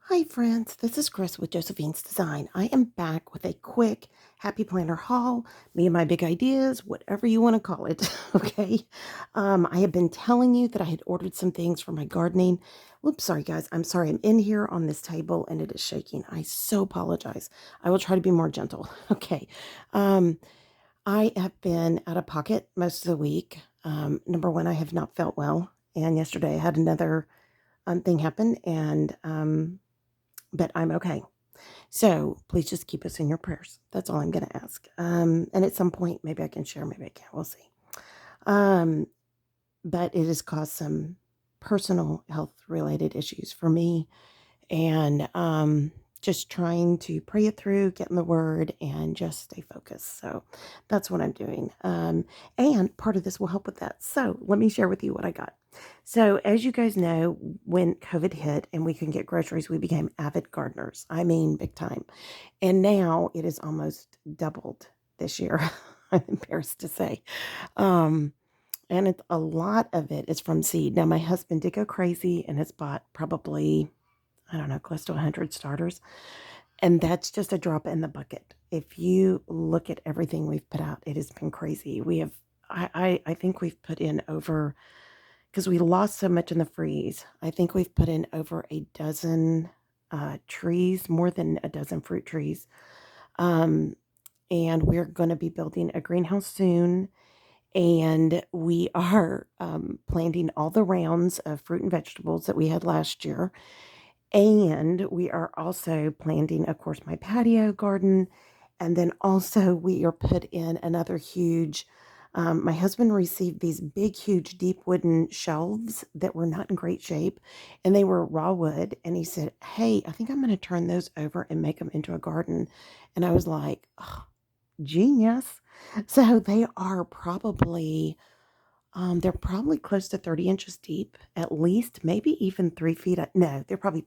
Hi friends, this is Chris with Josephine's Design. I am back with a quick Happy Planner haul, me and my big ideas, whatever you want to call it, okay? I have been telling you that I had ordered some things for my gardening. Whoops, sorry guys, I'm sorry, I'm in here on this table and it is shaking. I so apologize. I will try to be more gentle, okay? Um, I have been out of pocket most of the week. Number one, I have not felt well, and yesterday I had another thing happen, and but I'm okay. So please just keep us in your prayers. That's all I'm going to ask. And at some point, maybe I can share, maybe I can't. We'll see. Um, but it has caused some personal health related issues for me. And just trying to pray it through, get in the word, and just stay focused. So that's what I'm doing. And part of this will help with that. So let me share with you what I got. So, as you guys know, when COVID hit and we couldn't get groceries, we became avid gardeners. I mean, big time. And now it is almost doubled this year. I'm embarrassed to say. Um, and it's a lot of it is from seed. Now, my husband did go crazy and has bought probably, I don't know, close to 100 starters. And that's just a drop in the bucket. If you look at everything we've put out, it has been crazy. We have, I think we've put in over, because we lost so much in the freeze, I think we've put in over a dozen trees, more than a dozen fruit trees. Um, and we're going to be building a greenhouse soon. And we are planting all the rounds of fruit and vegetables that we had last year. And we are also planting, of course, my patio garden. And then also we are put in another huge, my husband received these big, huge, deep wooden shelves that were not in great shape. And they were raw wood. And he said, "Hey, I think I'm going to turn those over and make them into a garden." And I was like, "Oh, genius." So they're probably close to 30 inches deep, at least, maybe even 3 feet. No, they're probably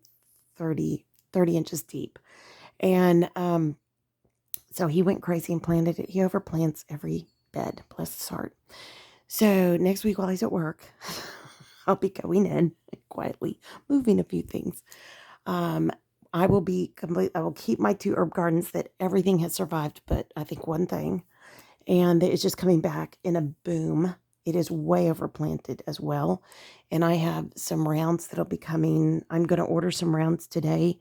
30 inches deep. And so he went crazy and planted it. He overplants every bed, bless his heart. So next week while he's at work, I'll be going in quietly, moving a few things. Um, I will keep my two herb gardens that everything has survived, but I think one thing, and it's just coming back in a boom. It is way overplanted as well. And I have some rounds that'll be coming. I'm going to order some rounds today.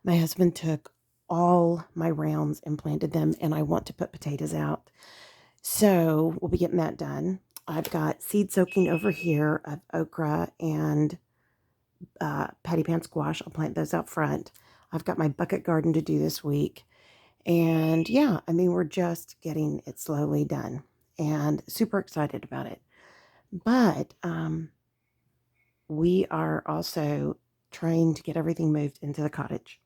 My husband took all my rounds and planted them, and I want to put potatoes out. So we'll be getting that done. I've got seed soaking over here of okra and patty pan squash. I'll plant those out front. I've got my bucket garden to do this week. And yeah, I mean, we're just getting it slowly done and super excited about it. But we are also trying to get everything moved into the cottage.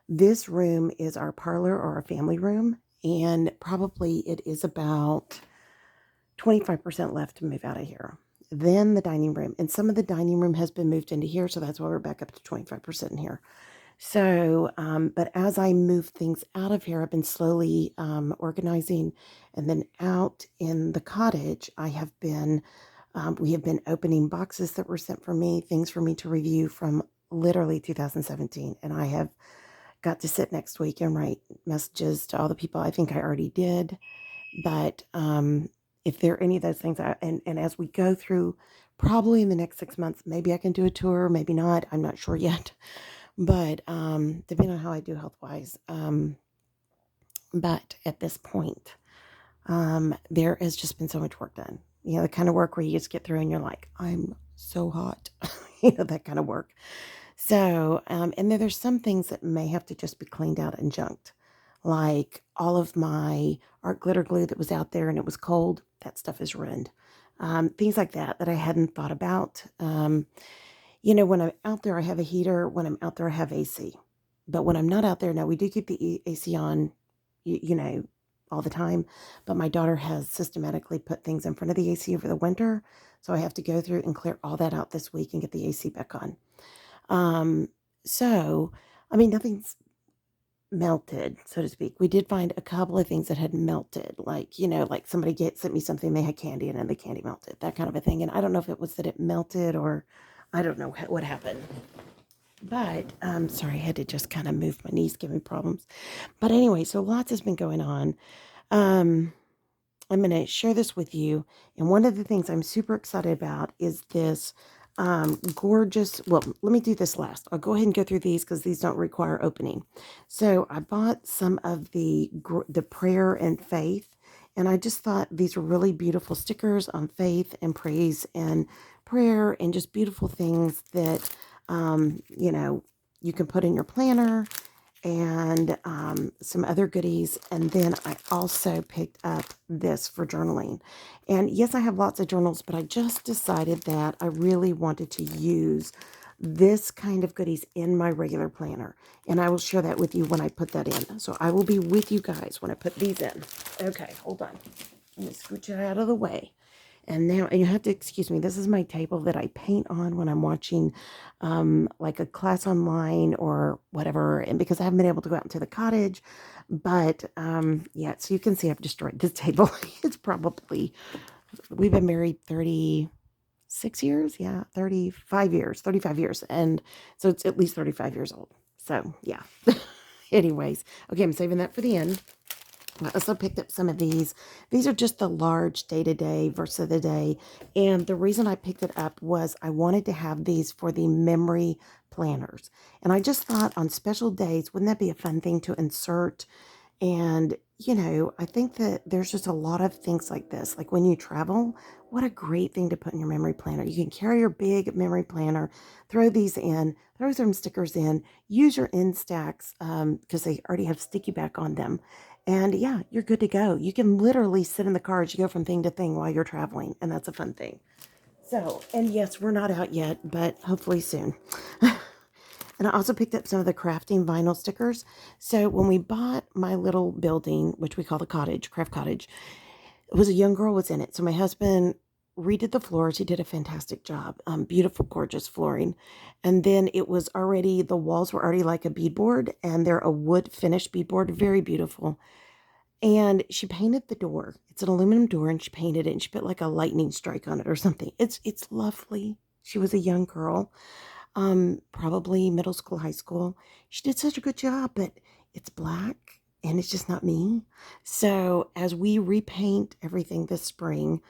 This room is our parlor or our family room, and probably it is about 25% left to move out of here. Then the dining room, and some of the dining room has been moved into here, so that's why we're back up to 25% in here. So, but as I move things out of here, I've been slowly organizing, and then out in the cottage, we have been opening boxes that were sent for me, things for me to review from literally 2017, and I have got to sit next week and write messages to all the people. I think I already did, but if there are any of those things, and as we go through, probably in the next 6 months, maybe I can do a tour, maybe not. I'm not sure yet. But depending on how I do health wise. But at this point, there has just been so much work done. You know, the kind of work where you just get through and you're like, I'm so hot. That kind of work. So, and then there's some things that may have to just be cleaned out and junked. Like all of my art glitter glue that was out there and it was cold, that stuff is ruined. Things like that I hadn't thought about. When I'm out there, I have a heater. When I'm out there, I have AC. But when I'm not out there, now we do keep the AC on, all the time. But my daughter has systematically put things in front of the AC over the winter. So I have to go through and clear all that out this week and get the AC back on. Um, so, I mean, nothing's melted, so to speak. We did find a couple of things that had melted, like somebody sent me something, they had candy in it and the candy melted, that kind of a thing. And I don't know if it was that it melted or I don't know what happened. But sorry, I had to just kind of move my knees, give me problems. But anyway, so lots has been going on. Um, I'm going to share this with you. And one of the things I'm super excited about is this gorgeous. Well, let me do this last. I'll go ahead and go through these because these don't require opening. So I bought some of the prayer and faith. And I just thought these were really beautiful stickers on faith and praise and prayer and just beautiful things that, you can put in your planner and some other goodies. And then I also picked up this for journaling. And yes, I have lots of journals, but I just decided that I really wanted to use this kind of goodies in my regular planner. And I will share that with you when I put that in. So I will be with you guys when I put these in. Okay, hold on. Let me scooch it out of the way. And now, and you have to excuse me, this is my table that I paint on when I'm watching like a class online or whatever. And because I haven't been able to go out into the cottage, but yeah, so you can see I've destroyed this table. It's probably, we've been married 36 years. Yeah, 35 years. And so it's at least 35 years old. So yeah. Anyways, okay, I'm saving that for the end. I also picked up some of these. These are just the large day-to-day verse of the day. And the reason I picked it up was I wanted to have these for the memory planners. And I just thought on special days, wouldn't that be a fun thing to insert? And, I think that there's just a lot of things like this. Like when you travel, what a great thing to put in your memory planner. You can carry your big memory planner, throw these in, throw some stickers in, use your Instax because they already have sticky back on them. And yeah, you're good to go. You can literally sit in the car as you go from thing to thing while you're traveling. And that's a fun thing. So, and yes, we're not out yet, but hopefully soon. And I also picked up some of the crafting vinyl stickers. So when we bought my little building, which we call the cottage, craft cottage, it was a young girl was in it. So my husband redid the floors. He did a fantastic job. Beautiful, gorgeous flooring. And then it was already, the walls were already like a beadboard, and they're a wood finished beadboard, very beautiful. And she painted the door. It's an aluminum door, and she painted it, and she put like a lightning strike on it or something. It's lovely. She was a young girl, probably middle school, high school. She did such a good job, but it's black and it's just not me. So as we repaint everything this spring,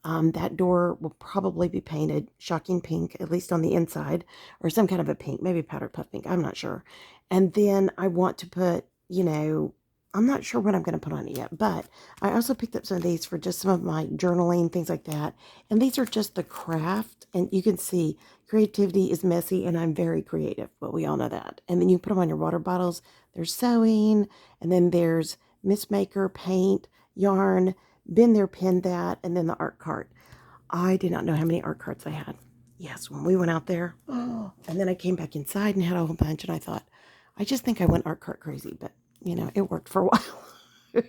that door will probably be painted shocking pink, at least on the inside, or some kind of a pink, maybe powdered puff pink. I'm not sure. And then I want to put, I'm not sure what I'm going to put on it yet, but I also picked up some of these for just some of my journaling, things like that. And these are just the craft. And you can see creativity is messy, and I'm very creative, but we all know that. And then you put them on your water bottles. There's sewing, and then there's Miss Maker, paint, yarn, been there, pinned that, and then the art cart. I did not know how many art carts I had. Yes, when we went out there. Oh, and then I came back inside and had a whole bunch, and I thought, I just think I went art cart crazy, but it worked for a while.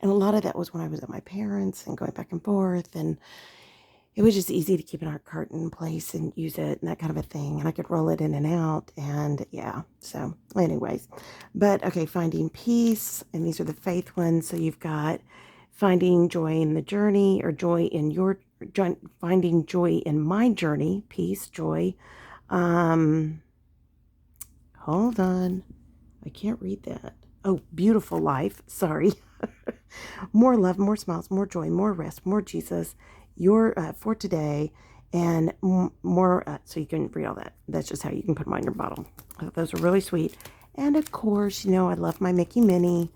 And a lot of that was when I was at my parents and going back and forth, and it was just easy to keep an art cart in place and use it and that kind of a thing. And I could roll it in and out. And yeah, so anyways, but okay, finding peace. And these are the faith ones. So you've got finding joy in the journey, or joy in your, finding joy in my journey, peace, joy. Um, Hold on. I can't read that. Oh, beautiful life. Sorry. More love, more smiles, more joy, more rest, more Jesus, your for today, and more. So you can read all that. That's just how you can put them on your bottle. Those are really sweet. And of course, I love my Mickey Minnie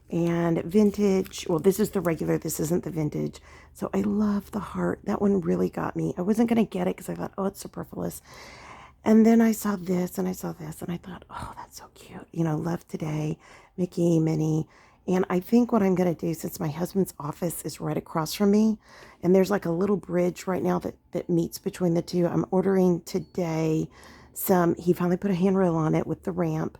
and vintage. Well, this is the regular. This isn't the vintage. So I love the heart. That one really got me. I wasn't going to get it because I thought, oh, it's superfluous. And then I saw this and I saw this and I thought, oh, that's so cute. Love today, Mickey, Minnie. And I think what I'm going to do, since my husband's office is right across from me, and there's like a little bridge right now that meets between the two, I'm ordering today he finally put a handrail on it with the ramp.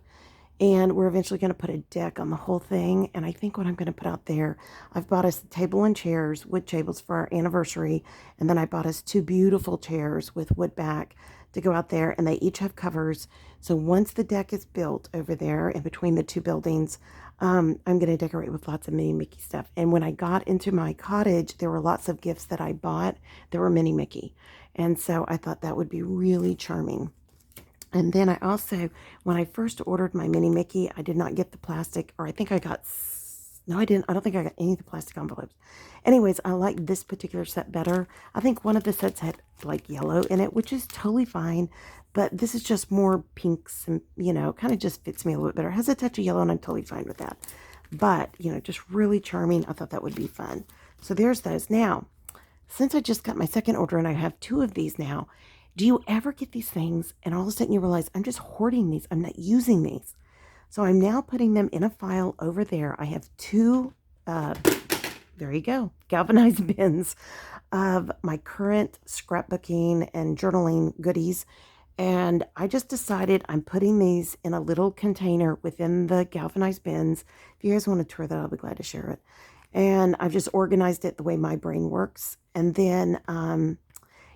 And we're eventually going to put a deck on the whole thing. And I think what I'm going to put out there, I've bought us a table and chairs, wood tables for our anniversary. And then I bought us two beautiful chairs with wood back to go out there. And they each have covers. So once the deck is built over there in between the two buildings, I'm going to decorate with lots of Minnie Mickey stuff. And when I got into my cottage, there were lots of gifts that I bought that were Minnie Mickey. And so I thought that would be really charming. And then I also, when I first ordered my mini Mickey, I did not get the plastic, or I think I got, no, I didn't. I don't think I got any of the plastic envelopes. Anyways, I like this particular set better. I think one of the sets had like yellow in it, which is totally fine. But this is just more pinks and, kind of just fits me a little bit better. It has a touch of yellow and I'm totally fine with that. But, just really charming. I thought that would be fun. So there's those. Now, since I just got my second order and I have two of these now, do you ever get these things and all of a sudden you realize I'm just hoarding these? I'm not using these. So I'm now putting them in a file over there. I have two, there you go, galvanized bins of my current scrapbooking and journaling goodies. And I just decided I'm putting these in a little container within the galvanized bins. If you guys want to tour that, I'll be glad to share it. And I've just organized it the way my brain works. And then,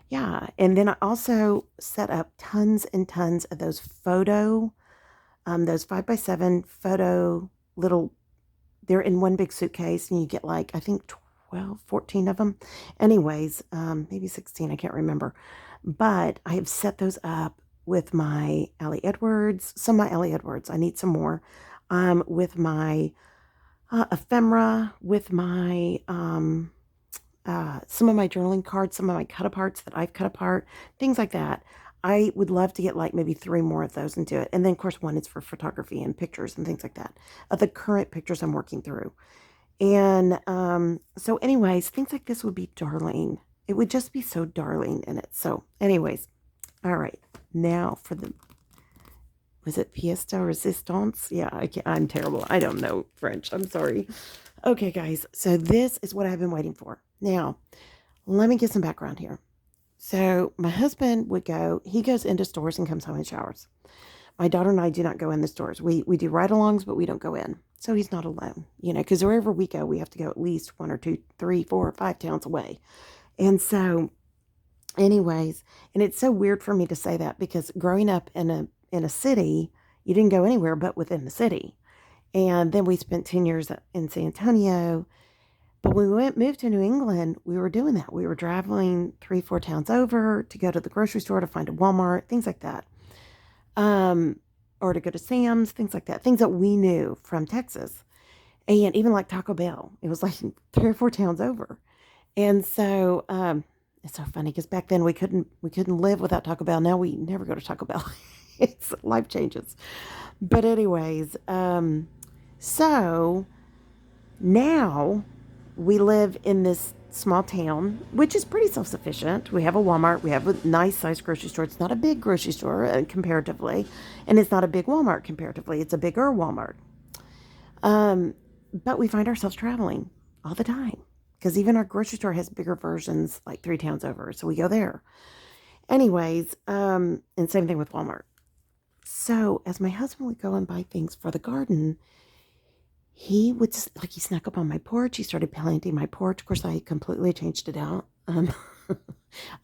yeah, and then I also set up tons and tons of those those 5x7 photo little, they're in one big suitcase and you get like, I think 12, 14 of them. Anyways, maybe 16, I can't remember. But I have set those up with my Allie Edwards, some of my Allie Edwards. I need some more. With my ephemera, with my some of my journaling cards, some of my cut aparts that I've cut apart, things like that. I would love to get like maybe 3 more of those and do it. And then, of course, one is for photography and pictures and things like that, of the current pictures I'm working through. And so anyways, things like this would be darling. It would just be so darling in it. So anyways, all right. Now for the, was it pièce de résistance? Yeah, I'm terrible. I don't know French. I'm sorry. Okay, guys. So this is what I've been waiting for. Now, let me get some background here. So my husband he goes into stores and comes home and showers. My daughter and I do not go in the stores. We do ride-alongs, but we don't go in. So he's not alone, because wherever we go, we have to go at least 1 or 2, 3, 4, or 5 towns away. And so anyways, and it's so weird for me to say that because growing up in a city, you didn't go anywhere but within the city. And then we spent 10 years in San Antonio. But when we moved to New England, we were doing that. We were traveling 3, 4 towns over to go to the grocery store to find a Walmart, things like that. Or to go to Sam's, things like that. Things that we knew from Texas. And even like Taco Bell. It was like 3 or 4 towns over. And so it's so funny because back then we couldn't live without Taco Bell. Now we never go to Taco Bell. It's life changes. But anyways, so now we live in this small town, which is pretty self-sufficient. We have a Walmart. We have a nice sized grocery store. It's not a big grocery store comparatively, and it's not a big Walmart comparatively. It's a bigger Walmart. But we find ourselves traveling all the time because even our grocery store has bigger versions like 3 towns over. So we go there. Anyways, and same thing with Walmart. So as my husband would go and buy things for the garden, he would, like, he snuck up on my porch. He started planting my porch. Of course, I completely changed it out,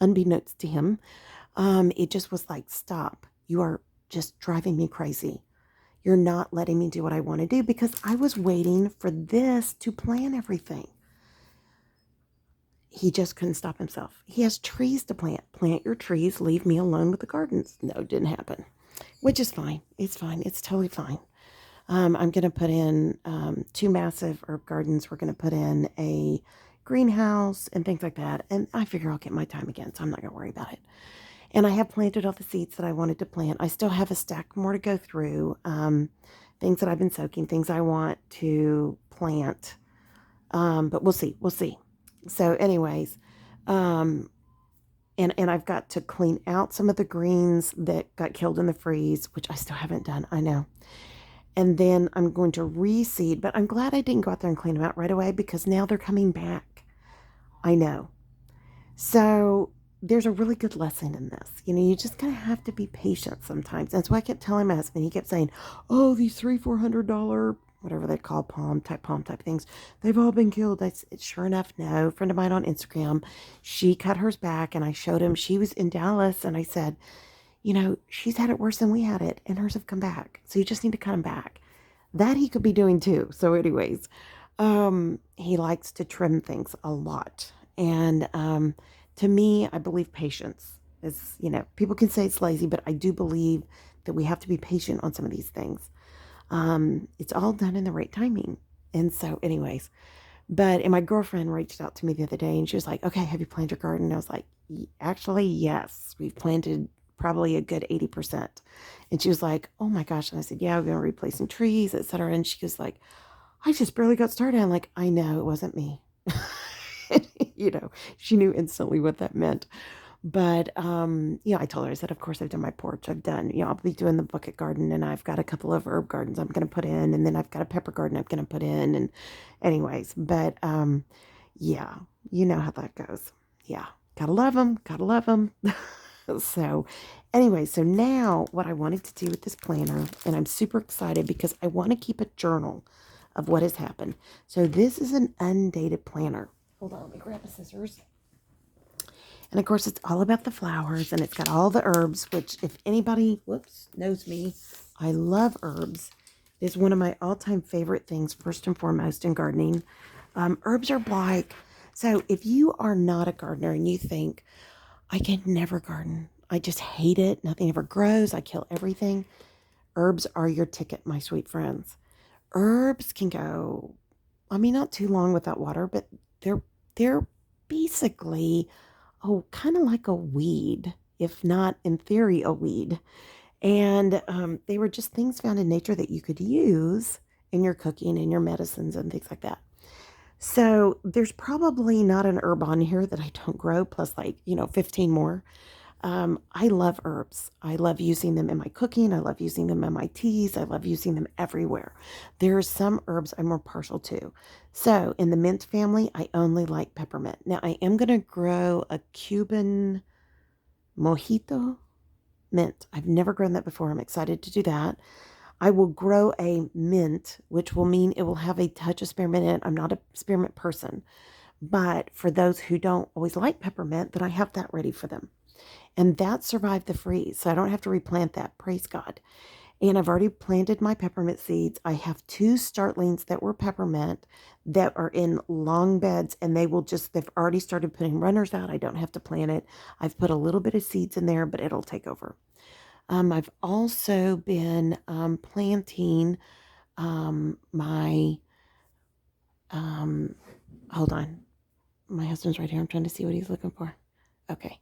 unbeknownst to him. It just was like, stop. You are just driving me crazy. You're not letting me do what I want to do because I was waiting for this to plan everything. He just couldn't stop himself. He has trees to plant. Plant your trees. Leave me alone with the gardens. No, it didn't happen, which is fine. It's fine. It's totally fine. I'm going to put in 2 massive herb gardens. We're going to put in a greenhouse and things like that. And I figure I'll get my time again, so I'm not going to worry about it. And I have planted all the seeds that I wanted to plant. I still have a stack more to go through. Things that I've been soaking, things I want to plant. But we'll see. We'll see. So anyways, and I've got to clean out some of the greens that got killed in the freeze, which I still haven't done. I know. And then I'm going to reseed, but I'm glad I didn't go out there and clean them out right away because now they're coming back. I know. So there's a really good lesson in this. You just kind of have to be patient sometimes. That's why I kept telling my husband. He kept saying, oh, these $300-400, whatever they call palm type things, they've all been killed. Sure enough, no. A friend of mine on Instagram, she cut hers back and I showed him. She was in Dallas and I said, she's had it worse than we had it, and hers have come back. So you just need to cut them back. That he could be doing too. So anyways, he likes to trim things a lot. And to me, I believe patience It's, people can say it's lazy, but I do believe that we have to be patient on some of these things. It's all done in the right timing. And so, anyways, and my girlfriend reached out to me the other day and she was like, okay, have you planted your garden? And I was like, Actually, yes, we've planted probably a good 80%. And she was like, oh my gosh. And I said, yeah, we've been replacing trees, etc. And she was like, I just barely got started. I'm like, I know, it wasn't me. She knew instantly what that meant. But I told her, I said, of course I've done my porch. I've done, I'll be doing the bucket garden, and I've got a couple of herb gardens I'm gonna put in, and then I've got a pepper garden I'm gonna put in. And anyways, but yeah, you know how that goes. Yeah, gotta love them, gotta love them. So anyway, so now what I wanted to do with this planner, and I'm super excited because I want to keep a journal of what has happened. So this is an undated planner. Hold on, let me grab the scissors. And of course, it's all about the flowers, and it's got all the herbs, which if anybody, knows me, I love herbs. It's one of my all-time favorite things, first and foremost, in gardening. Herbs are like, so if you are not a gardener and you think, I can never garden, I just hate it, nothing ever grows, I kill everything, herbs are your ticket, my sweet friends. Herbs can go, not too long without water, but they're basically, kind of like a weed, if not in theory a weed. And they were just things found in nature that you could use in your cooking and your medicines and things like that. So there's probably not an herb on here that I don't grow, plus 15 more. I love herbs. I love using them in my cooking. I love using them in my teas. I love using them everywhere. There are some herbs I'm more partial to. So in the mint family, I only like peppermint. Now I am going to grow a Cuban mojito mint. I've never grown that before. I'm excited to do that. I will grow a mint, which will mean it will have a touch of spearmint in it. I'm not a spearmint person, but for those who don't always like peppermint, then I have that ready for them. And that survived the freeze, so I don't have to replant that. Praise God. And I've already planted my peppermint seeds. I have 2 startlings that were peppermint that are in long beds, and they've already started putting runners out. I don't have to plant it. I've put a little bit of seeds in there, but it'll take over. I've also been planting my, hold on. My husband's right here. I'm trying to see what he's looking for. Okay.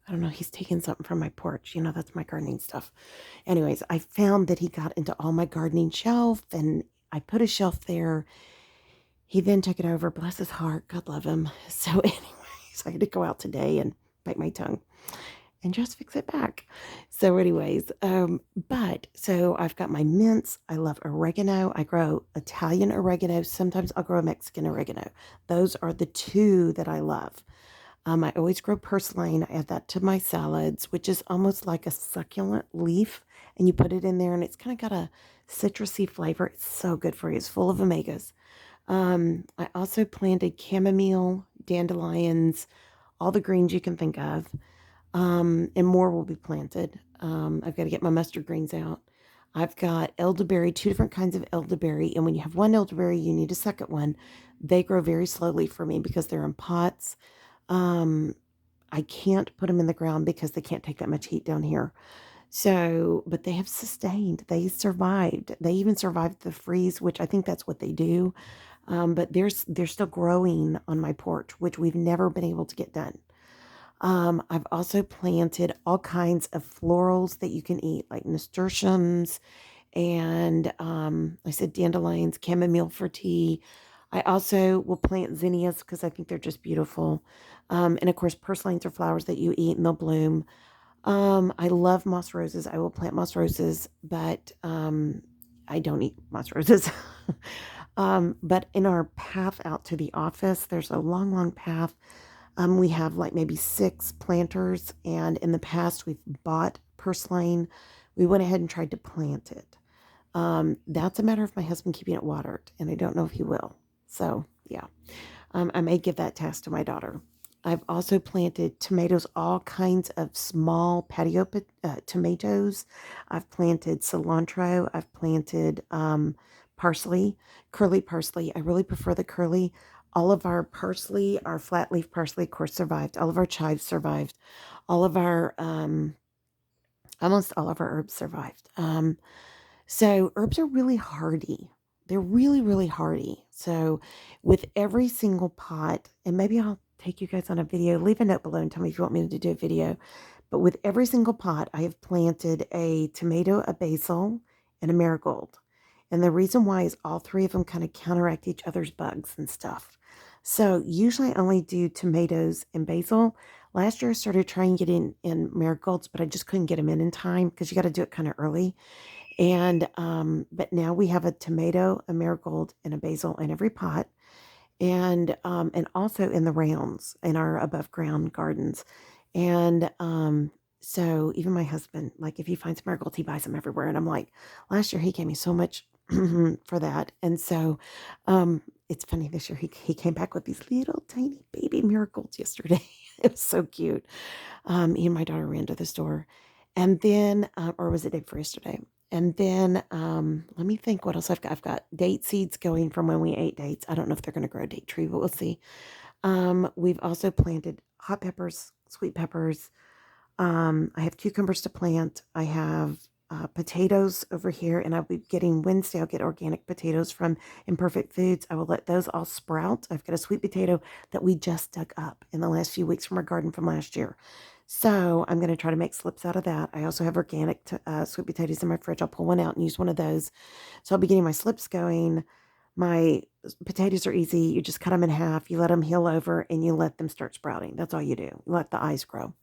I don't know. He's taking something from my porch. That's my gardening stuff. Anyways, I found that he got into all my gardening shelf, and I put a shelf there. He then took it over. Bless his heart. God love him. So anyways, I had to go out today and bite my tongue and just fix it back. So anyways, so I've got my mints. I love oregano. I grow Italian oregano. Sometimes I'll grow Mexican oregano. Those are the 2 that I love. I always grow purslane. I add that to my salads, which is almost like a succulent leaf. And you put it in there, and it's kind of got a citrusy flavor. It's so good for you. It's full of omegas. I also planted chamomile, dandelions, all the greens you can think of. And more will be planted. I've got to get my mustard greens out. I've got elderberry, 2 different kinds of elderberry. And when you have one elderberry, you need a second one. They grow very slowly for me because they're in pots. I can't put them in the ground because they can't take that much heat down here. So, but they have sustained. They survived. They even survived the freeze, which I think that's what they do. But they're still growing on my porch, which we've never been able to get done. I've also planted all kinds of florals that you can eat, like nasturtiums, and I said dandelions, chamomile for tea. I also will plant zinnias because I think they're just beautiful. And of course, purslanes are flowers that you eat and they'll bloom. I love moss roses. I will plant moss roses, but I don't eat moss roses. But in our path out to the office, there's a long, long path. We have like maybe 6 planters, and in the past we've bought purslane. We went ahead and tried to plant it. That's a matter of my husband keeping it watered, and I don't know if he will. So yeah, I may give that task to my daughter. I've also planted tomatoes, all kinds of small patio tomatoes. I've planted cilantro. I've planted parsley, curly parsley. I really prefer the curly. All of our parsley, our flat leaf parsley, of course, survived. All of our chives survived. All of our, almost all of our herbs survived. So herbs are really hardy. They're really, really hardy. So with every single pot, and maybe I'll take you guys on a video, leave a note below and tell me if you want me to do a video. But with every single pot, I have planted a tomato, a basil, and a marigold. And the reason why is all three of them kind of counteract each other's bugs and stuff. So usually I only do tomatoes and basil. Last year I started trying to get in marigolds, but I just couldn't get them in time because you got to do it kind of early. And but now we have a tomato, a marigold, and a basil in every pot, and also in the rounds in our above ground gardens. And so even my husband, like if he finds marigolds, he buys them everywhere. And I'm like, last year he gave me so much for that. And so it's funny, this year he came back with these little tiny baby marigolds yesterday. It was so cute. He and my daughter ran to the store, and then or was it day before yesterday? And then let me think what else I've got. I've got date seeds going from when we ate dates. I don't know if they're going to grow a date tree, but we'll see. We've also planted hot peppers, sweet peppers. I have cucumbers to plant. I have potatoes over here, and I'll be getting Wednesday. I'll get organic potatoes from Imperfect Foods. I will let those all sprout. I've got a sweet potato that we just dug up in the last few weeks from our garden from last year. So I'm going to try to make slips out of that. I also have organic sweet potatoes in my fridge. I'll pull one out and use one of those. So I'll be getting my slips going. My potatoes are easy. You just cut them in half. You let them heal over and you let them start sprouting. That's all you do. You let the eyes grow.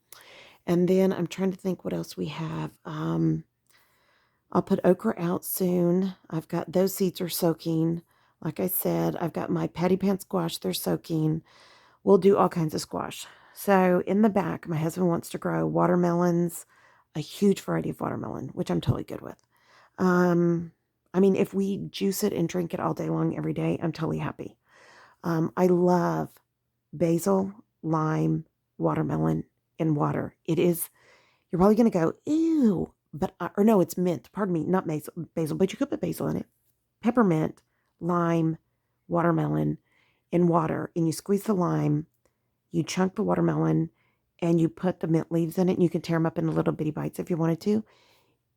And then I'm trying to think what else we have. I'll put okra out soon. I've got those seeds are soaking. Like I said, I've got my patty pan squash. They're soaking. We'll do all kinds of squash. So in the back, my husband wants to grow watermelons, a huge variety of watermelon, which I'm totally good with. I mean, if we juice it and drink it all day long every day, I'm totally happy. I love basil, lime, watermelon, and water. It is, you're probably going to go, ew, but, or no, it's mint. Pardon me, not basil, but you could put basil in it. Peppermint, lime, watermelon, and water. And you squeeze the lime, you chunk the watermelon, and you put the mint leaves in it. And you can tear them up into little bitty bites if you wanted to.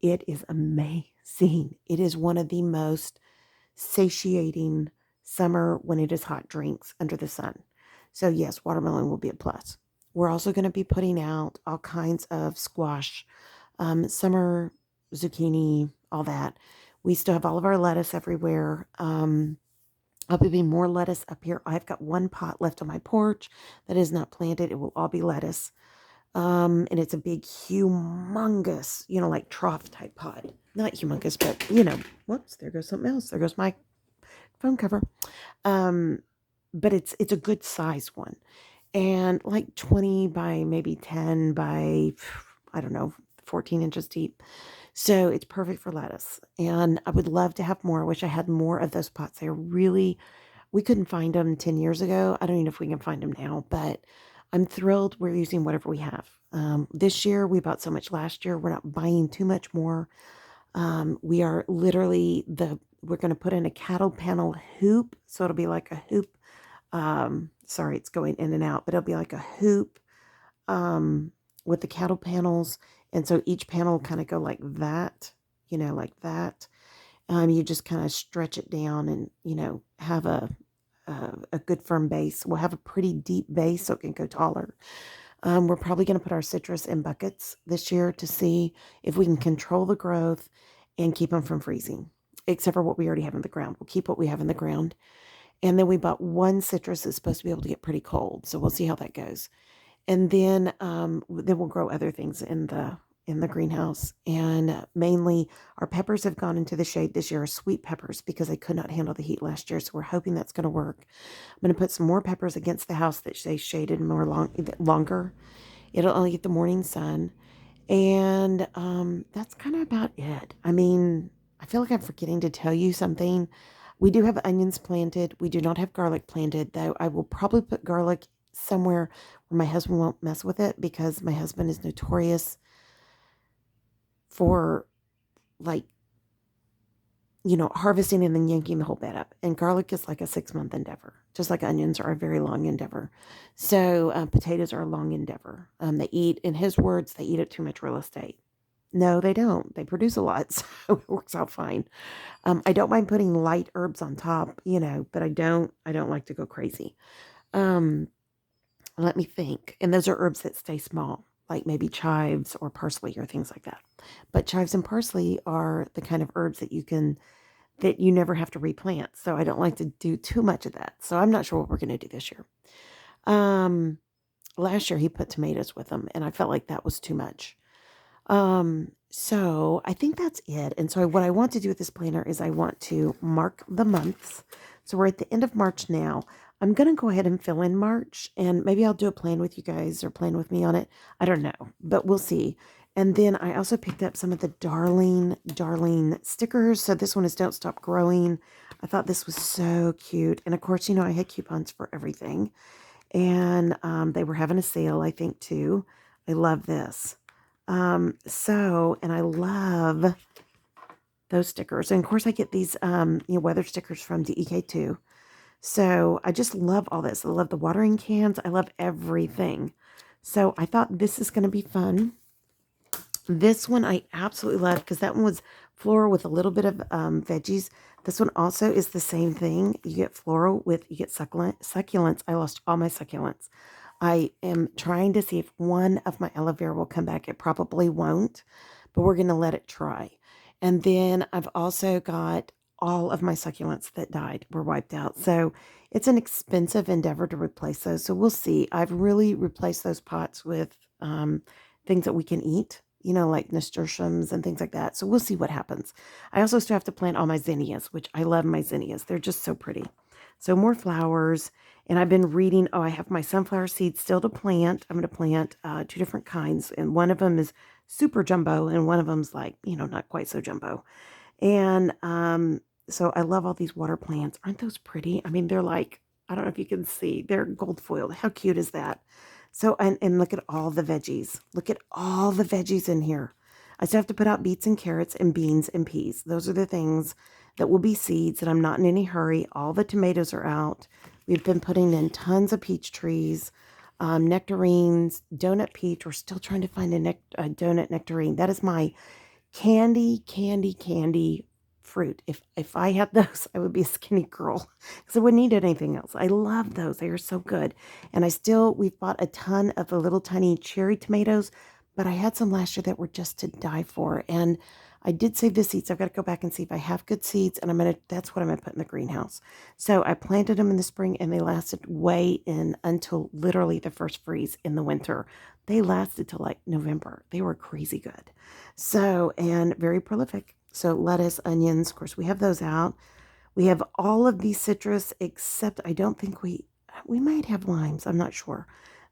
It is amazing. It is one of the most satiating summer when it is hot drinks under the sun. So yes, watermelon will be a plus. We're also going to be putting out all kinds of squash, summer zucchini, all that. We still have all of our lettuce everywhere. I'll be putting more lettuce up here. I've got one pot left on my porch that is not planted. It will all be lettuce. And it's a big, humongous, like trough type pot. Not humongous, but whoops, there goes something else. There goes my phone cover. But it's a good size one. And like 20 by maybe 10 by, I don't know, 14 inches deep. So it's perfect for lettuce. And I would love to have more. I wish I had more of those pots. They're really, we couldn't find them 10 years ago. I don't even know if we can find them now, but I'm thrilled we're using whatever we have. This year, we bought so much last year. We're not buying too much more. We are literally, we're going to put in a cattle panel hoop. So it'll be like a hoop. Sorry, it's going in and out, but it'll be like a hoop with the cattle panels. And so each panel kind of go like that, like that. You just kind of stretch it down and, have a good firm base. We'll have a pretty deep base so it can go taller. We're probably going to put our citrus in buckets this year to see if we can control the growth and keep them from freezing, except for what we already have in the ground. We'll keep what we have in the ground. And then we bought one citrus that's supposed to be able to get pretty cold. So we'll see how that goes. And then we'll grow other things in the greenhouse. And mainly our peppers have gone into the shade this year, sweet peppers, because they could not handle the heat last year. So we're hoping that's going to work. I'm going to put some more peppers against the house that stay shaded longer. It'll only get the morning sun. And that's kind of about it. I mean, I feel like I'm forgetting to tell you something. We do have onions planted. We do not have garlic planted, though I will probably put garlic somewhere where my husband won't mess with it, because my husband is notorious for, like, harvesting and then yanking the whole bed up. And garlic is like a 6-month endeavor, just like onions are a very long endeavor. So potatoes are a long endeavor. They eat, in his words, they eat up too much real estate. No, they don't. They produce a lot, so it works out fine. I don't mind putting light herbs on top, but I don't like to go crazy. Um, Let me think. And those are herbs that stay small, like maybe chives or parsley or things like that. But chives and parsley are the kind of herbs that you never have to replant. So I don't like to do too much of that. So I'm not sure what we're going to do this year. Um, Last year he put tomatoes with them, and I felt like that was too much. So I think that's it. And so what I want to do with this planner is I want to mark the months. So we're at the end of March now. I'm going to go ahead and fill in March, and maybe I'll do a plan with you guys or plan with me on it. I don't know, but we'll see. And then I also picked up some of the Darling stickers. So this one is Don't Stop Growing. I thought this was so cute. And of course, I had coupons for everything. And they were having a sale, I think, too. I love this. And I love those stickers. And of course I get these, weather stickers from pt.2. So I just love all this. I love the watering cans. I love everything. So I thought this is going to be fun. This one I absolutely love because that one was floral with a little bit of veggies. This one also is the same thing. You get floral you get succulents. I lost all my succulents. I am trying to see if one of my aloe vera will come back. It probably won't, but we're going to let it try. And then I've also got all of my succulents that died were wiped out. So it's an expensive endeavor to replace those. So we'll see. I've really replaced those pots with things that we can eat, like nasturtiums and things like that. So we'll see what happens. I also still have to plant all my zinnias, which I love my zinnias. They're just so pretty. So more flowers. And I've been reading, I have my sunflower seeds still to plant. I'm going to plant 2 different kinds. And one of them is super jumbo and one of them's like, not quite so jumbo. And so I love all these water plants. Aren't those pretty? I mean, they're like, I don't know if you can see, they're gold foiled. How cute is that? So, and look at all the veggies. Look at all the veggies in here. I still have to put out beets and carrots and beans and peas. Those are the things that will be seeds, and I'm not in any hurry. All the tomatoes are out. We've been putting in tons of peach trees, nectarines, donut peach. We're still trying to find a donut nectarine. That is my candy fruit. If I had those, I would be a skinny girl because I wouldn't eat anything else. I love those. They are so good. And we've bought a ton of the little tiny cherry tomatoes, but I had some last year that were just to die for. And I did save the seeds. I've got to go back and see if I have good seeds, and that's what I'm gonna put in the greenhouse. So I planted them in the spring, and they lasted way in until literally the first freeze in the winter. They lasted till like November. They were crazy good. So, and very prolific. So lettuce, onions, of course, we have those out. We have all of these citrus, except I don't think we might have limes. I'm not sure.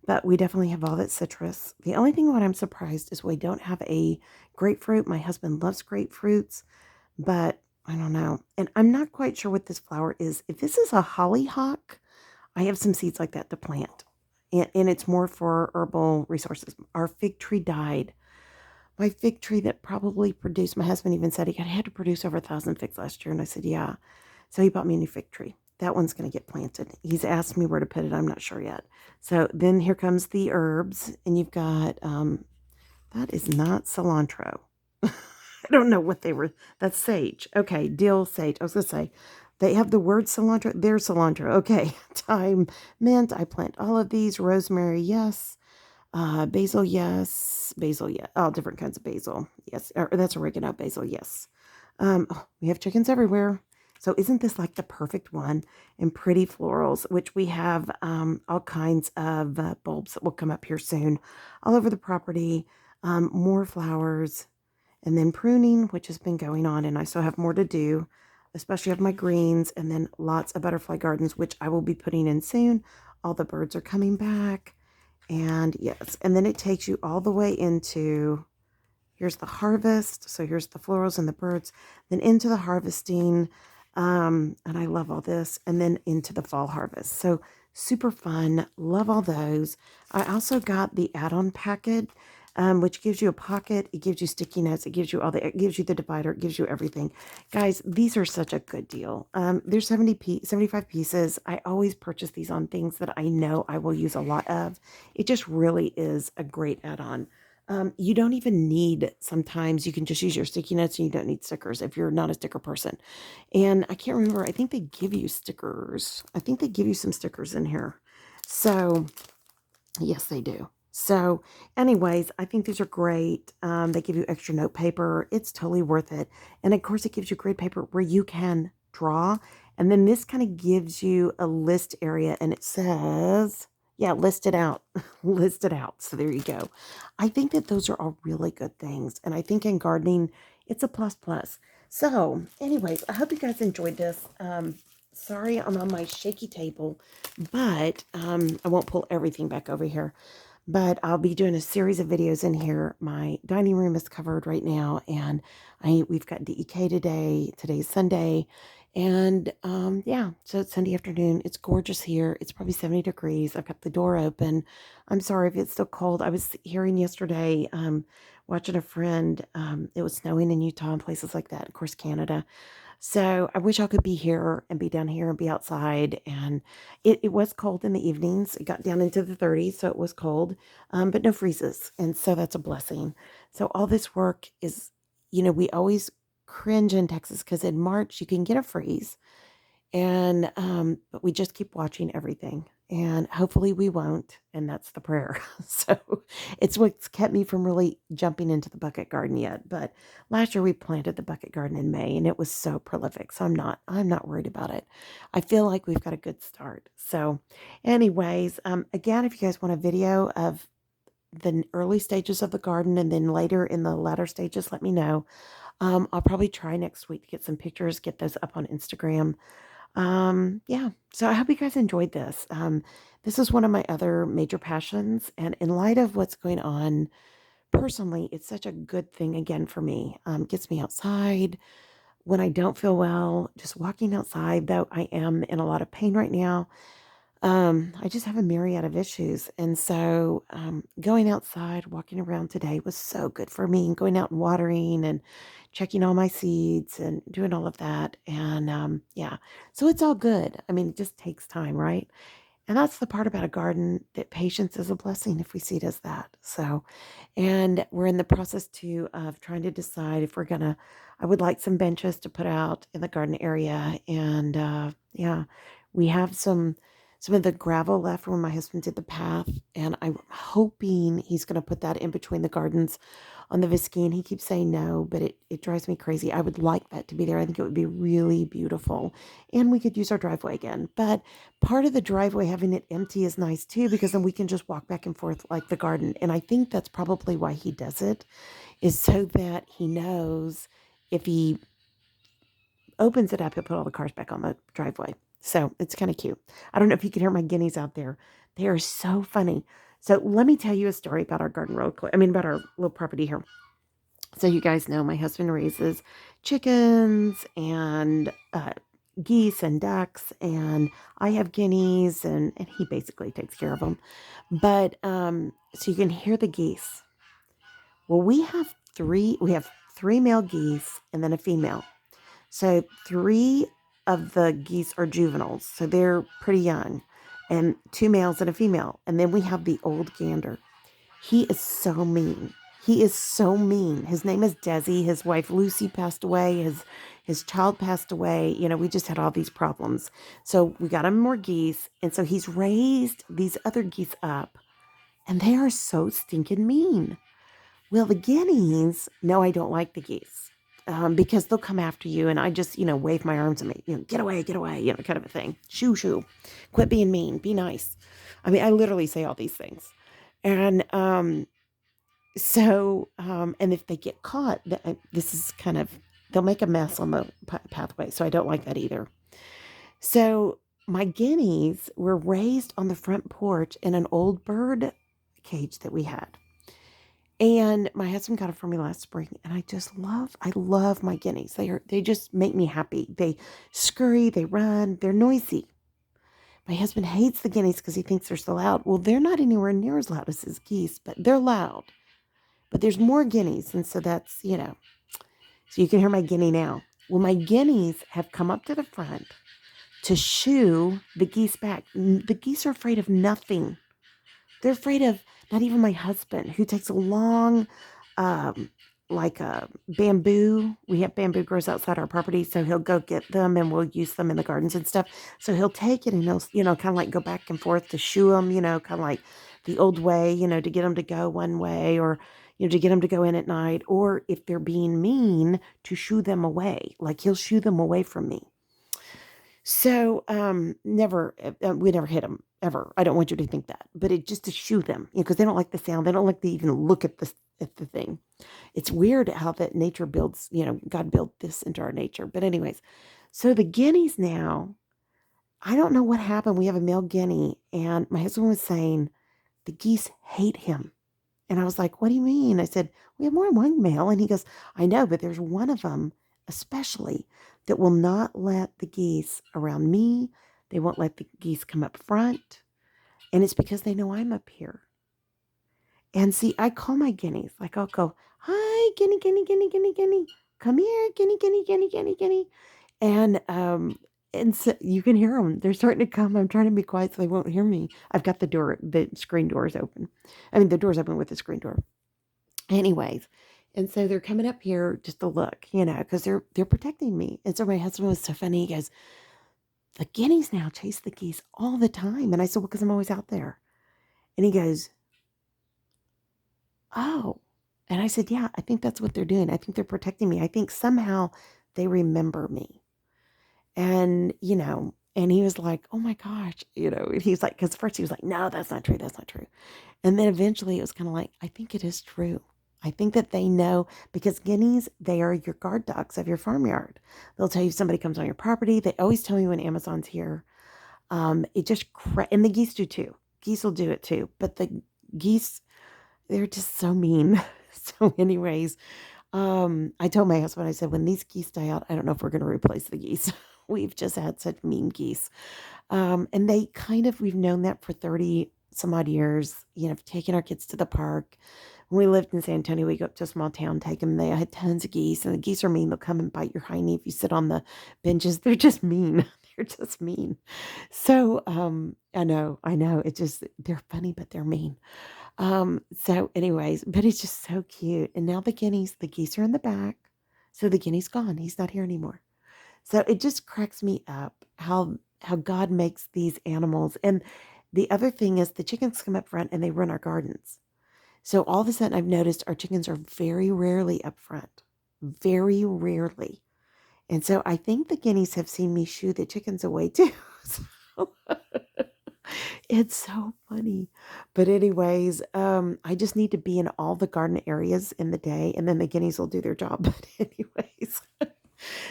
But we definitely have all that citrus. The only thing what I'm surprised is we don't have a grapefruit. My husband loves grapefruits, but I don't know. And I'm not quite sure what this flower is. If this is a hollyhock, I have some seeds like that to plant. And it's more for herbal resources. Our fig tree died. My fig tree that probably produced, my husband even said he had to produce over 1,000 figs last year. And I said, yeah. So he bought me a new fig tree. That one's going to get planted. He's asked me where to put it. I'm not sure yet. So then here comes the herbs. And you've got, that is not cilantro. I don't know what they were. That's sage. Okay, dill, sage. I was going to say, they have the word cilantro. There's cilantro. Okay, thyme, mint. I plant all of these. Rosemary, yes. Basil, yes. Basil, yeah. All different kinds of basil. Yes. Or that's oregano. Basil, yes. We have chickens everywhere. So isn't this like the perfect one? And pretty florals, which we have all kinds of bulbs that will come up here soon all over the property. More flowers. And then pruning, which has been going on. And I still have more to do, especially of my greens. And then lots of butterfly gardens, which I will be putting in soon. All the birds are coming back. And yes, and then it takes you all the way into, here's the harvest. So here's the florals and the birds, then into the harvesting. And I love all this. And then into the fall harvest. So super fun. Love all those. I also got the add-on packet. which gives you a pocket. It gives you sticky notes. It gives you it gives you the divider. It gives you everything. Guys, these are such a good deal. They're 75 pieces. I always purchase these on things that I know I will use a lot of. It just really is a great add-on. You don't even need, sometimes you can just use your sticky notes and you don't need stickers if you're not a sticker person. And I can't remember, I think they give you stickers. I think they give you some stickers in here. So yes, they do. So anyways, I think these are great. They give you extra note paper. It's totally worth it. And of course, it gives you grade paper where you can draw. And then this kind of gives you a list area, and it says, yeah, list it out. List it out. So there you go. I think that those are all really good things. And I think in gardening, it's a plus plus. So anyways, I hope you guys enjoyed this. Sorry, I'm on my shaky table, but I won't pull everything back over here. But I'll be doing a series of videos in here. My dining room is covered right now, and we've got DEK today. Today's Sunday, and yeah, so it's Sunday afternoon. It's gorgeous here. It's probably 70 degrees. I've got the door open. I'm sorry if it's still cold. I was hearing yesterday, watching a friend. It was snowing in Utah and places like that. Of course, Canada. So I wish I could be here and be down here and be outside. And it was cold in the evenings. It got down into the 30s, so it was cold, but no freezes. And so that's a blessing. So all this work is, we always cringe in Texas because in March you can get a freeze. And but we just keep watching everything, and hopefully we won't, and that's the prayer. So it's what's kept me from really jumping into the bucket garden yet. But last year we planted the bucket garden in May, and it was so prolific, so I'm not worried about it. I feel like we've got a good start. So anyways, again, if you guys want a video of the early stages of the garden and then later in the latter stages, let me know. I'll probably try next week to get some pictures, get those up on Instagram. Yeah, so I hope you guys enjoyed this. This is one of my other major passions, and in light of what's going on personally, it's such a good thing again for me. Gets me outside when I don't feel well, just walking outside, though I am in a lot of pain right now. I just have a myriad of issues. And so going outside, walking around today was so good for me, and going out and watering and checking all my seeds and doing all of that. And yeah, so it's all good. I mean, it just takes time, right? And that's the part about a garden, that patience is a blessing if we see it as that. So, and we're in the process too of trying to decide if we're gonna, I would like some benches to put out in the garden area. And yeah, we have some of the gravel left when my husband did the path, and I'm hoping he's gonna put that in between the gardens on the Viscine. He keeps saying no, but it drives me crazy. I would like that to be there. I think it would be really beautiful. And we could use our driveway again. But part of the driveway, having it empty, is nice too, because then we can just walk back and forth like the garden. And I think that's probably why he does it, is so that he knows if he opens it up, he'll put all the cars back on the driveway. So it's kind of cute. I don't know if you can hear my guineas out there. They are so funny. So let me tell you a story about our garden real quick. I mean, about our little property here. So you guys know my husband raises chickens and geese and ducks, and I have guineas, and he basically takes care of them. But so you can hear the geese. Well, we have three male geese and then a female. So three of the geese are juveniles, so they're pretty young, and two males and a female. And then we have the old gander. He is so mean. He is so mean. His name is Desi. His wife Lucy passed away. His child passed away. We just had all these problems. So we got him more geese, and so he's raised these other geese up, and they are so stinking mean. Well, the guineas, no, I don't like the geese. Because they'll come after you, and I just, wave my arms and make, get away, kind of a thing. Shoo, shoo. Quit being mean. Be nice. I mean, I literally say all these things. And and if they get caught, this is kind of, they'll make a mess on the pathway. So I don't like that either. So my guineas were raised on the front porch in an old bird cage that we had. And my husband got it for me last spring, and I love my guineas. They just make me happy. They scurry, they run, they're noisy. My husband hates the guineas because he thinks they're so loud. Well, they're not anywhere near as loud as his geese, but they're loud. But there's more guineas. And so that's, so you can hear my guinea now. Well, my guineas have come up to the front to shoo the geese back. The geese are afraid of nothing. They're afraid of not even my husband, who takes a long, um, like a bamboo. We have bamboo grows outside our property, so he'll go get them and we'll use them in the gardens and stuff. So he'll take it and he'll, kind of like go back and forth to shoo them, kind of like the old way, to get them to go one way or, to get them to go in at night. Or if they're being mean, to shoo them away. Like he'll shoo them away from me. So, never, we never hit them ever. I don't want you to think that, but it just to shoo them, because they don't like the sound. They don't like to even look at the thing. It's weird how that nature builds, God built this into our nature. But anyways, so the guineas now, I don't know what happened. We have a male guinea, and my husband was saying the geese hate him. And I was like, what do you mean? I said, we have more than one male. And he goes, I know, but there's one of them especially that will not let the geese around me. They won't let the geese come up front. And it's because they know I'm up here. And see, I call my guineas. Like I'll go, hi, guinea, guinea, guinea, guinea, guinea. Come here, guinea, guinea, guinea, guinea, guinea. And so you can hear them. They're starting to come. I'm trying to be quiet so they won't hear me. I've got the screen doors open. I mean, the door's open with the screen door. Anyways, and so they're coming up here just to look, because they're protecting me. And so my husband was so funny. He goes, the guineas now chase the geese all the time. And I said, well, because I'm always out there. And he goes, oh. And I said, yeah, I think that's what they're doing. I think they're protecting me. I think somehow they remember me. And, and he was like, oh my gosh, and he's like, because first he was like, no, that's not true. That's not true. And then eventually it was kind of like, I think it is true. I think that they know, because guineas, they are your guard dogs of your farmyard. They'll tell you if somebody comes on your property. They always tell me when Amazon's here. It just, and the geese do too. Geese will do it too. But the geese, they're just so mean. So anyways, I told my husband, I said, when these geese die out, I don't know if we're going to replace the geese. We've just had such mean geese. And we've known that for 30 some odd years, taking our kids to the park. When we lived in San Antonio, we go up to a small town, take them. They had tons of geese, and the geese are mean. They'll come and bite your hiney if you sit on the benches. They're just mean. They're just mean. So, I know. It's just, they're funny, but they're mean. So anyways, but it's just so cute. And now the geese are in the back. So the guinea's gone. He's not here anymore. So it just cracks me up how God makes these animals. And the other thing is the chickens come up front and they run our gardens. So all of a sudden I've noticed our chickens are very rarely up front. Very rarely. And so I think the guineas have seen me shoo the chickens away too. So it's so funny. But anyways, I just need to be in all the garden areas in the day, and then the guineas will do their job. But anyways,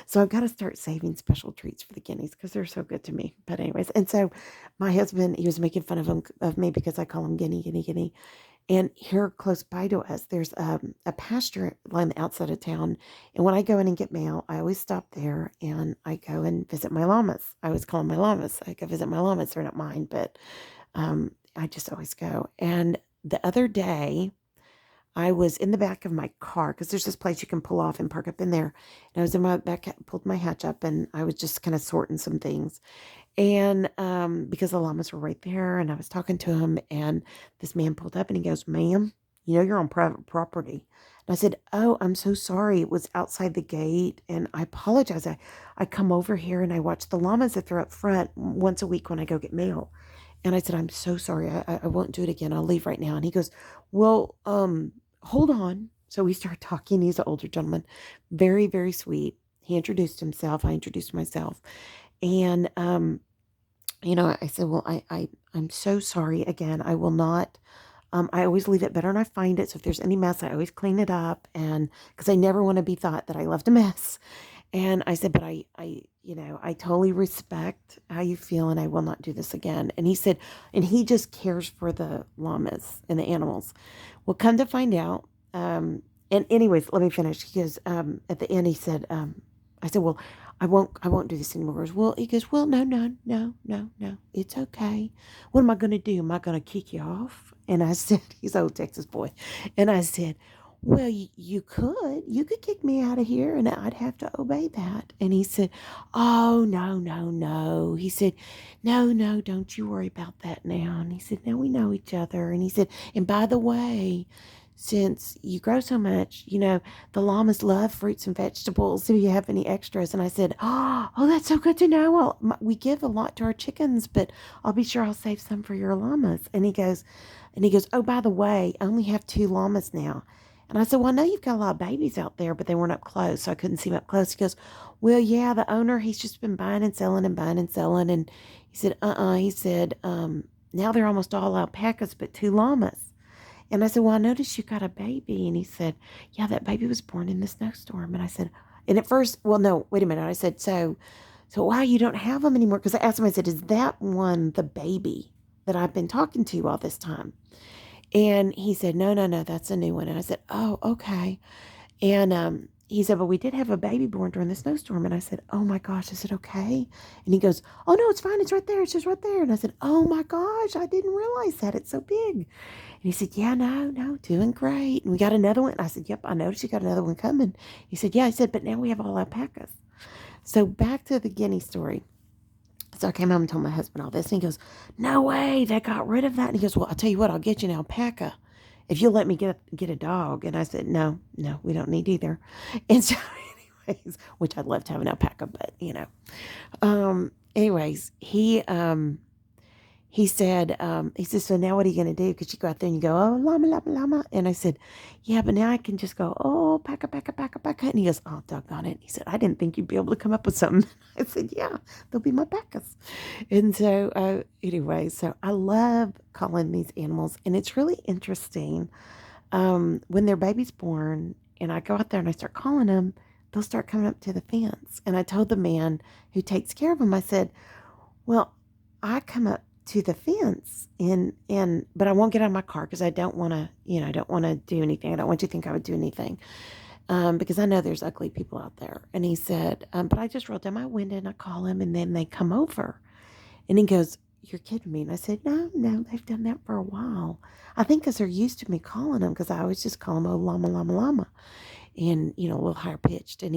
so I've got to start saving special treats for the guineas because they're so good to me. But anyways, and so my husband, he was making fun of me because I call him guinea, guinea, guinea. And here close by to us, there's a pasture on the outside of town. And when I go in and get mail, I always stop there and I go and visit my llamas. I always call them my llamas. I go visit my llamas. They're not mine, but I just always go. And the other day, I was in the back of my car because there's this place you can pull off and park up in there. And I was in my back, pulled my hatch up, and I was just kind of sorting some things. And because the llamas were right there, and I was talking to him, and this man pulled up and he goes, ma'am, you're on private property. And I said, oh, I'm so sorry. It was outside the gate, and I apologize. I come over here and I watch the llamas that they're up front once a week when I go get mail. And I said, I'm so sorry. I won't do it again. I'll leave right now. And he goes, well, hold on. So we started talking. He's an older gentleman, very, very sweet. He introduced himself. I introduced myself. And, I said, well, I'm so sorry again. I will not, I always leave it better and I find it. So if there's any mess, I always clean it up. And because I never want to be thought that I left a mess. And I said, but I totally respect how you feel and I will not do this again. And he said, and he just cares for the llamas and the animals. Well, come to find out, and anyways, let me finish. He goes, at the end, he said, I said, well, I won't do this anymore. He goes, well, no. It's okay. What am I going to do? Am I going to kick you off? And I said, he's an old Texas boy. And I said, well, you could kick me out of here and I'd have to obey that. And he said, oh, no, no, no. He said, no, no, don't you worry about that now. And he said, now we know each other. And he said, and by the way, since you grow so much, the llamas love fruits and vegetables. Do you have any extras? And I said, oh, that's so good to know. Well, we give a lot to our chickens, but I'll be sure I'll save some for your llamas. And he goes, oh, by the way, I only have 2 llamas now. And I said, well, I know you've got a lot of babies out there, but they weren't up close, so I couldn't see them up close. He goes, well, yeah, the owner, he's just been buying and selling and buying and selling. And he said, he said, now they're almost all alpacas, but 2 llamas. And I said, well, I noticed you got a baby. And he said, yeah, that baby was born in the snowstorm. And I said, and at first, well, no, wait a minute. I said, so why you don't have them anymore? Because I asked him, I said, is that one the baby that I've been talking to all this time? And he said, no, no, no, that's a new one. And I said, oh, okay. And he said, but we did have a baby born during the snowstorm. And I said, oh my gosh, is it okay? And he goes, oh no, it's fine. It's right there. It's just right there. And I said, oh my gosh, I didn't realize that. It's so big. And he said, yeah, no, doing great. And we got another one. And I said, yep, I noticed you got another one coming. He said, yeah. I said, but now we have all alpacas. So back to the guinea story. So I came home and told my husband all this. And he goes, no way, they got rid of that. And he goes, well, I'll tell you what, I'll get you an alpaca if you'll let me get a dog. And I said, no, we don't need either. And so anyways, which I'd love to have an alpaca, but anyways, he said, so now what are you going to do? Because you go out there and you go, oh, llama, llama, llama. And I said, yeah, but now I can just go, oh, paca, paca, paca, paca. And he goes, oh, doggone it. He said, I didn't think you'd be able to come up with something. I said, yeah, they'll be my pacas. And so anyway, so I love calling these animals. And it's really interesting when their baby's born and I go out there and I start calling them, they'll start coming up to the fence. And I told the man who takes care of them, I said, well, I come up to the fence but I won't get out of my car because I don't want to, I don't want to do anything. I don't want you to think I would do anything because I know there's ugly people out there. And he said, but I just rolled down my window and I call him and then they come over. And he goes, you're kidding me. And I said, no, they've done that for a while. I think because they're used to me calling them because I always just call them, oh, llama, llama, llama. And, a little higher pitched. And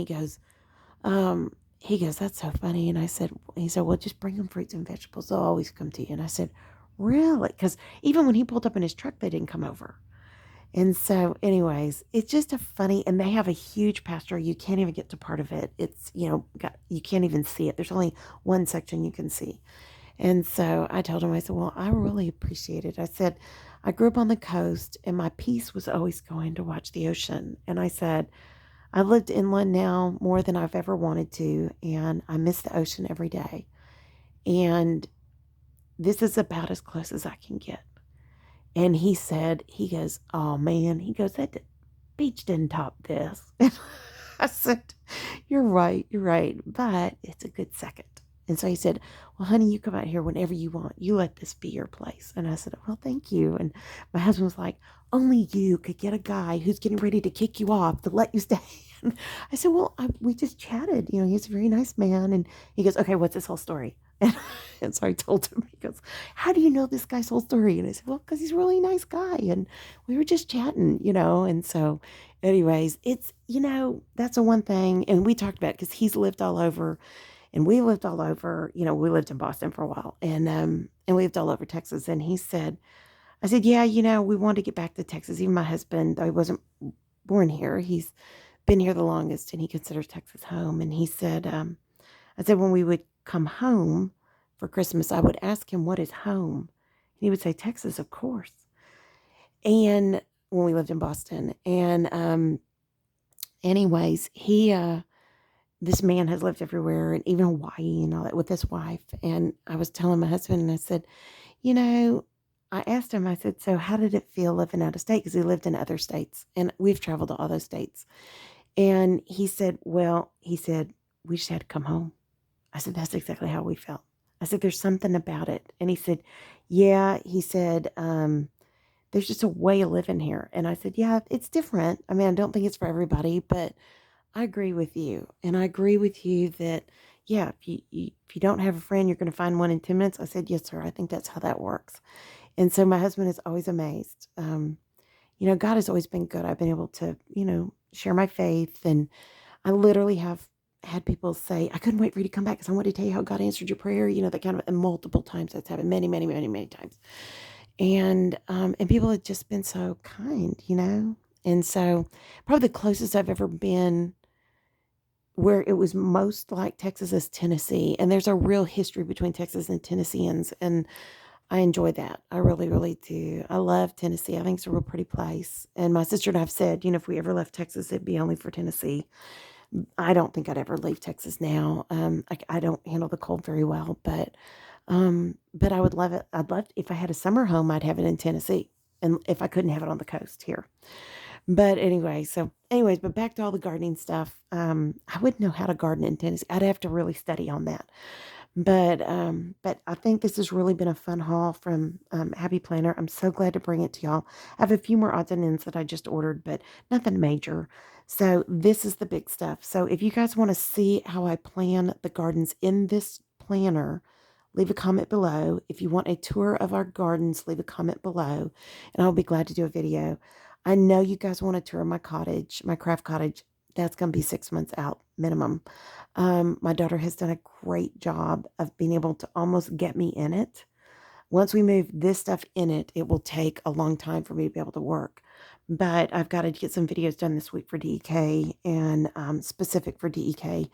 um, he goes, that's so funny. And he said, well, just bring them fruits and vegetables. They'll always come to you. And I said, really? Because even when he pulled up in his truck, they didn't come over. And so anyways, it's just a funny, and they have a huge pasture. You can't even get to part of it. It's, you can't even see it. There's only one section you can see. And so I told him, I said, well, I really appreciate it. I said, I grew up on the coast and my peace was always going to watch the ocean. And I said, I've lived inland now more than I've ever wanted to, and I miss the ocean every day. And this is about as close as I can get. And he goes, oh man, he goes, that beach didn't top this. And I said, you're right, but it's a good second. And so he said, well, honey, you come out here whenever you want. You let this be your place. And I said, well, thank you. And my husband was like, only you could get a guy who's getting ready to kick you off to let you stay. And I said, well, we just chatted. He's a very nice man. And he goes, okay, what's this whole story? And so I told him, he goes, how do you know this guy's whole story? And I said, well, because he's a really nice guy. And we were just chatting, And so anyways, it's, that's the one thing. And we talked about, because he's lived all over. And we lived all over, we lived in Boston for a while and we lived all over Texas. And I said, yeah, we wanted to get back to Texas. Even my husband, though he wasn't born here, he's been here the longest and he considers Texas home. And he said, I said, when we would come home for Christmas, I would ask him, what is home? And he would say, Texas, of course. And when we lived in Boston and, anyways, this man has lived everywhere and even Hawaii and all that with his wife. And I was telling my husband and I said, I asked him, I said, so how did it feel living out of state? Because he lived in other states and we've traveled to all those states. And he said, we just had to come home. I said, that's exactly how we felt. I said, there's something about it. And he said, yeah, there's just a way of living here. And I said, yeah, it's different. I mean, I don't think it's for everybody, but I agree with you. And I agree with you that, yeah, if you don't have a friend, you're going to find one in 10 minutes. I said, yes, sir. I think that's how that works. And so my husband is always amazed. God has always been good. I've been able to, share my faith. And I literally have had people say, I couldn't wait for you to come back because I wanted to tell you how God answered your prayer, that kind of, and multiple times that's happened, many, many, many, many times. And people have just been so kind. And so probably the closest I've ever been where it was most like Texas is Tennessee. And there's a real history between Texas and Tennesseans. And I enjoy that. I really, really do. I love Tennessee. I think it's a real pretty place. And my sister and I have said, if we ever left Texas, it'd be only for Tennessee. I don't think I'd ever leave Texas now. I don't handle the cold very well, but I would love it. I'd love, if I had a summer home, I'd have it in Tennessee. And if I couldn't have it on the coast here. But anyway, but back to all the gardening stuff. I wouldn't know how to garden in Tennessee. I'd have to really study on that. But I think this has really been a fun haul from Happy Planner. I'm so glad to bring it to y'all. I have a few more odds and ends that I just ordered, but nothing major. So this is the big stuff. So if you guys want to see how I plan the gardens in this planner, leave a comment below. If you want a tour of our gardens, leave a comment below, and I'll be glad to do a video. I know you guys want a tour of my cottage, my craft cottage. That's going to be 6 months out minimum. My daughter has done a great job of being able to almost get me in it. Once we move this stuff in it, it will take a long time for me to be able to work. But I've got to get some videos done this week for DEK and specific for DEK.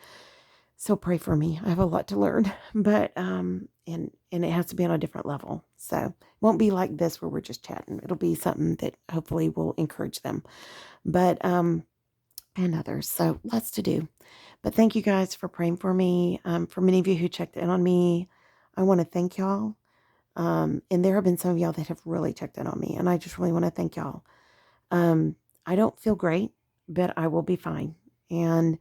So pray for me. I have a lot to learn, but and it has to be on a different level. So it won't be like this where we're just chatting. It'll be something that hopefully will encourage them. But and others. So lots to do. But thank you guys for praying for me. For many of you who checked in on me, I want to thank y'all. And there have been some of y'all that have really checked in on me, and I just really want to thank y'all. I don't feel great, but I will be fine. And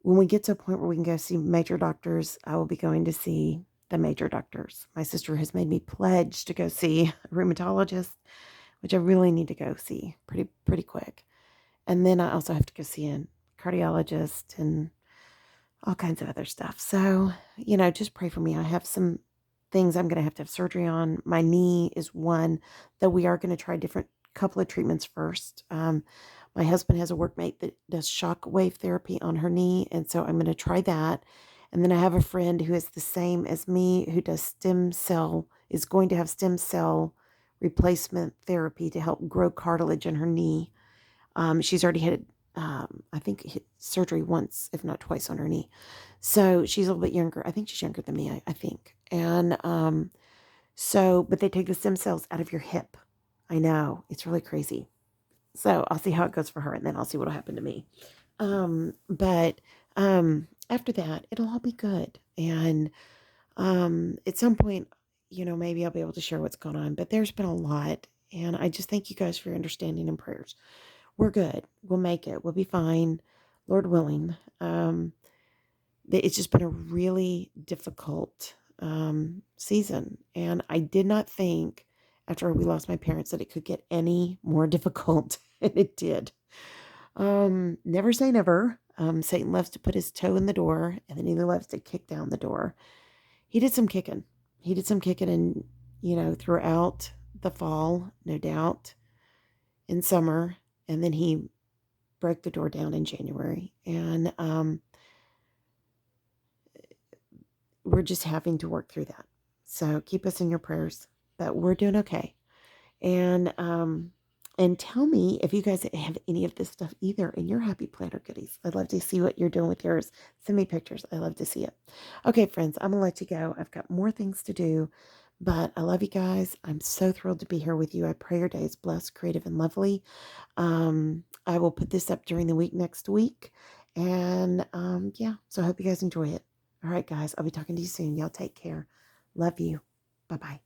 when we get to a point where we can go see major doctors, I will be going to see the major doctors. My sister has made me pledge to go see a rheumatologist, which I really need to go see pretty quick. And then I also have to go see a cardiologist and all kinds of other stuff. So, just pray for me. I have some things I'm going to have surgery on. My knee is one, though we are going to try different couple of treatments first. My husband has a workmate that does shock wave therapy on her knee, and so I'm going to try that. And then I have a friend who is the same as me who does is going to have stem cell replacement therapy to help grow cartilage in her knee. She's already had, I think, surgery once, if not twice, on her knee. So she's a little bit younger. I think she's younger than me, I think. And but they take the stem cells out of your hip. I know. It's really crazy. So I'll see how it goes for her, and then I'll see what will happen to me. But after that, it'll all be good. And at some point, maybe I'll be able to share what's going on. But there's been a lot. And I just thank you guys for your understanding and prayers. We're good. We'll make it. We'll be fine, Lord willing. It's just been a really difficult season. And I did not think after we lost my parents that it could get any more difficult. And it did. Never say never. Satan loves to put his toe in the door, and then he loves to kick down the door. He did some kicking. And, throughout the fall, no doubt, in summer. And then he broke the door down in January. And we're just having to work through that. So keep us in your prayers. But we're doing okay. And tell me if you guys have any of this stuff either in your Happy Planner goodies. I'd love to see what you're doing with yours. Send me pictures. I love to see it. Okay, friends, I'm going to let you go. I've got more things to do, but I love you guys. I'm so thrilled to be here with you. I pray your day is blessed, creative, and lovely. I will put this up during the week next week. And so I hope you guys enjoy it. All right, guys, I'll be talking to you soon. Y'all take care. Love you. Bye-bye.